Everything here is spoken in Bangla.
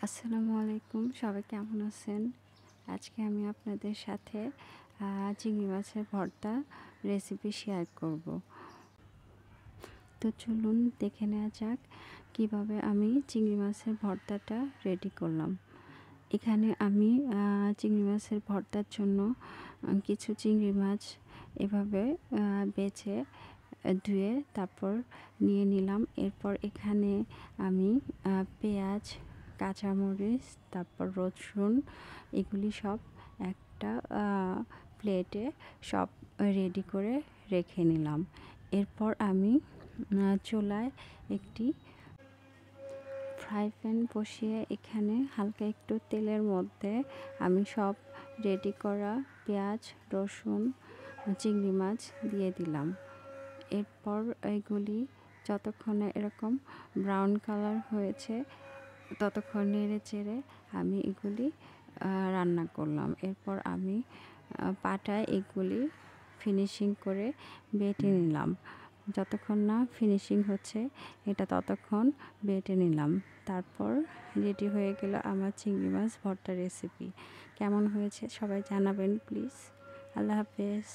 আসসালামু আলাইকুম, সবাই কেমন আছেন? আজকে আমি আপনাদের সাথে চিংড়ি মাছের ভর্তা রেসিপি শেয়ার করব। তো চলুন দেখে নেওয়া যাক কিভাবে আমি চিংড়ি মাছের ভর্তাটা রেডি করলাম। এখানে আমি চিংড়ি মাছের ভর্তার জন্য কিছু চিংড়ি মাছ এভাবে বেছে ধুয়ে তারপর নিয়ে নিলাম। এরপর এখানে আমি পেঁয়াজ, কাঁচামরিচ, তারপর রসুন, এগুলি সব একটা প্লেটে সব রেডি করে রেখে নিলাম। এরপর আমি চুলায় একটি ফ্রাই প্যান বসিয়ে এখানে হালকা একটু তেলের মধ্যে আমি সব রেডি করা পেঁয়াজ, রসুন, চিংড়ি মাছ দিয়ে দিলাম। এরপর এগুলি যতক্ষণে এরকম ব্রাউন কালার হয়েছে ততক্ষণ নেড়ে চেড়ে আমি এগুলি রান্না করলাম। এরপর আমি পাটায় এগুলি ফিনিশিং করে বেটে নিলাম। যতক্ষণ না ফিনিশিং হচ্ছে এটা ততক্ষণ বেটে নিলাম। তারপর রেডি হয়ে গেল আমার চিংড়ি মাছ ভর্তা রেসিপি। কেমন হয়েছে সবাই জানাবেন প্লিজ। আল্লাহ হাফেজ।